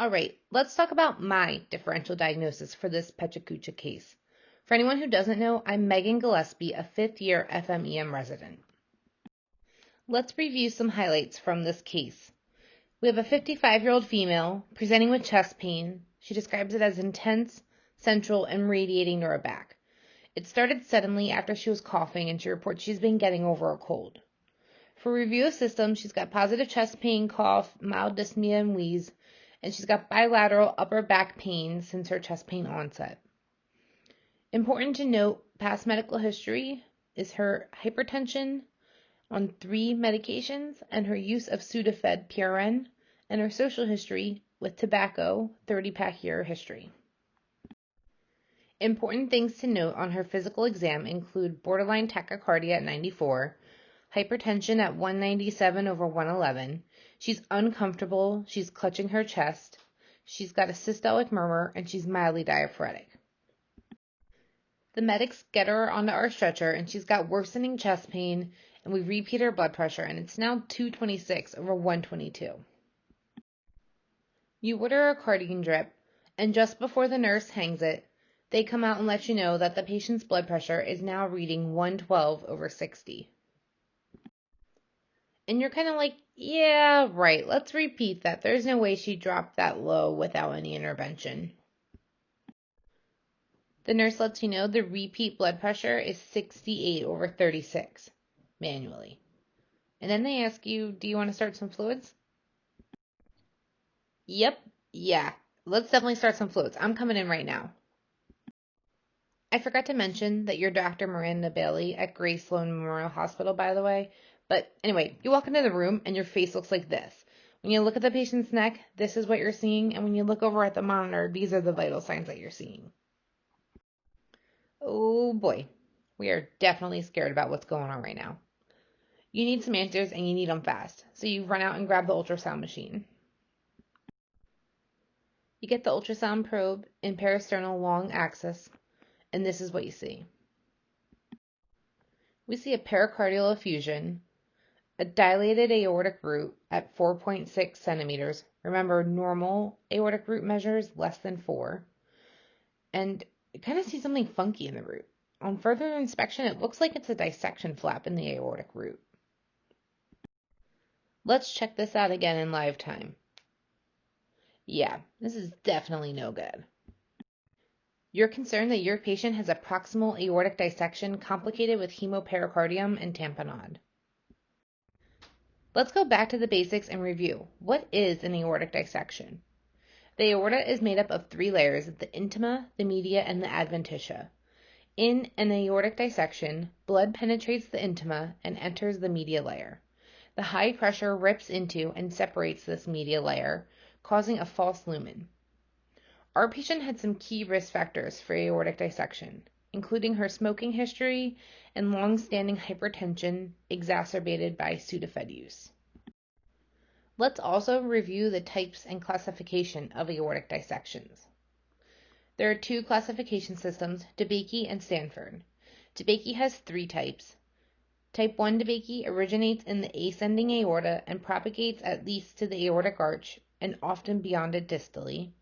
All right, let's talk about my differential diagnosis for this Pecha Kucha case. For anyone who doesn't know, I'm Megan Gillespie, a fifth-year FMEM resident. Let's review some highlights from this case. We have a 55-year-old female presenting with chest pain. She describes it as intense, central, and radiating to her back. It started suddenly after she was coughing, and she reports she's been getting over a cold. For review of symptoms, she's got positive chest pain, cough, mild dyspnea, and wheeze, and she's got bilateral upper back pain since her chest pain onset. Important to note, past medical history is her hypertension on 3 medications and her use of Sudafed PRN, and her social history with tobacco, 30-pack year history. Important things to note on her physical exam include borderline tachycardia at 94, hypertension at 197/111. She's uncomfortable, she's clutching her chest, she's got a systolic murmur, and she's mildly diaphoretic. The medics get her onto our stretcher, and she's got worsening chest pain, and we repeat her blood pressure, and it's now 226/122. You order a cardigan drip, and just before the nurse hangs it, they come out and let you know that the patient's blood pressure is now reading 112/60. And you're kind of like, yeah, right, let's repeat that. There's no way she dropped that low without any intervention. The nurse lets you know the repeat blood pressure is 68/36 manually. And then they ask you, do you want to start some fluids? Yep, yeah, let's definitely start some fluids. I'm coming in right now. I forgot to mention that you're Dr. Miranda Bailey at Grace Sloan Memorial Hospital, by the way. But anyway, you walk into the room and your face looks like this. When you look at the patient's neck, this is what you're seeing. And when you look over at the monitor, these are the vital signs that you're seeing. Oh boy, we are definitely scared about what's going on right now. You need some answers and you need them fast. So you run out and grab the ultrasound machine. You get the ultrasound probe in parasternal long axis, and this is what you see. We see a pericardial effusion, a dilated aortic root at 4.6 centimeters. Remember, normal aortic root measures less than 4. And you kind of see something funky in the root. On further inspection, it looks like it's a dissection flap in the aortic root. Let's check this out again in live time. Yeah, this is definitely no good. You're concerned that your patient has a proximal aortic dissection complicated with hemopericardium and tamponade. Let's go back to the basics and review. What is an aortic dissection? The aorta is made up of 3 layers, the intima, the media, and the adventitia. In an aortic dissection, blood penetrates the intima and enters the media layer. The high pressure rips into and separates this media layer, causing a false lumen. Our patient had some key risk factors for aortic dissection, including her smoking history and long-standing hypertension exacerbated by Sudafed use. Let's also review the types and classification of aortic dissections. There are 2 classification systems, DeBakey and Stanford. DeBakey has 3 types. Type 1 DeBakey originates in the ascending aorta and propagates at least to the aortic arch and often beyond it distally.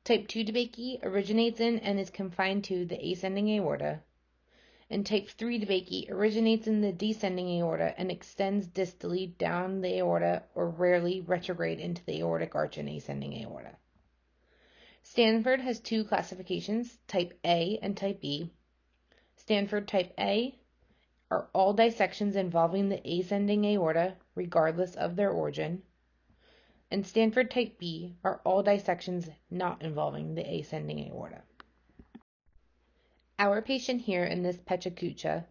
Type 2 DeBakey originates in and is confined to the ascending aorta. And type 3 DeBakey originates in the descending aorta and extends distally down the aorta or rarely retrograde into the aortic arch and ascending aorta. Stanford has 2 classifications, type A and type B. Stanford type A are all dissections involving the ascending aorta, regardless of their origin. And Stanford type B are all dissections not involving the ascending aorta. Our patient here in this Pecha Kucha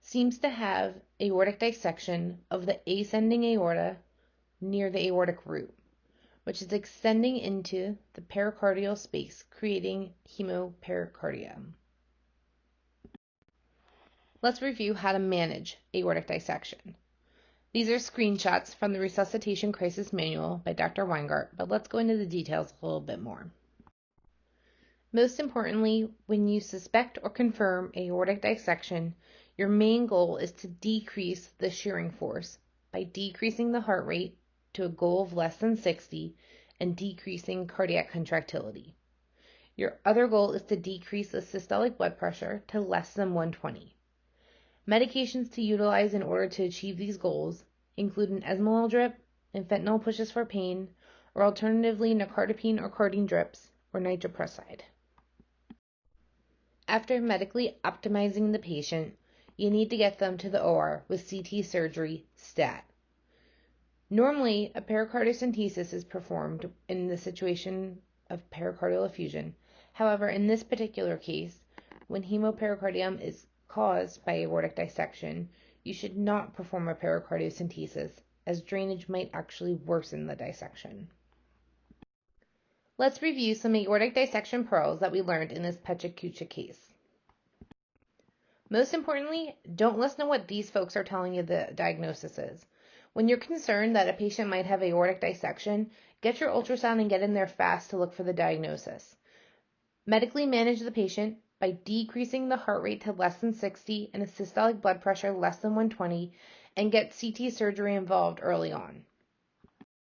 seems to have aortic dissection of the ascending aorta near the aortic root, which is extending into the pericardial space, creating hemopericardium. Let's review how to manage aortic dissection. These are screenshots from the Resuscitation Crisis Manual by Dr. Weingart, but let's go into the details a little bit more. Most importantly, when you suspect or confirm aortic dissection, your main goal is to decrease the shearing force by decreasing the heart rate to a goal of less than 60 and decreasing cardiac contractility. Your other goal is to decrease the systolic blood pressure to less than 120. Medications to utilize in order to achieve these goals include an esmolol drip, and fentanyl pushes for pain, or alternatively nicardipine or cardine drips, or nitroprusside. After medically optimizing the patient, you need to get them to the OR with CT surgery stat. Normally, a pericardiocentesis is performed in the situation of pericardial effusion. However, in this particular case, when hemopericardium is caused by aortic dissection, you should not perform a pericardiocentesis, as drainage might actually worsen the dissection. Let's review some aortic dissection pearls that we learned in this Pecha Kucha case. Most importantly, don't listen to what these folks are telling you the diagnosis is. When you're concerned that a patient might have aortic dissection, get your ultrasound and get in there fast to look for the diagnosis. Medically manage the patient by decreasing the heart rate to less than 60 and a systolic blood pressure less than 120, and get CT surgery involved early on.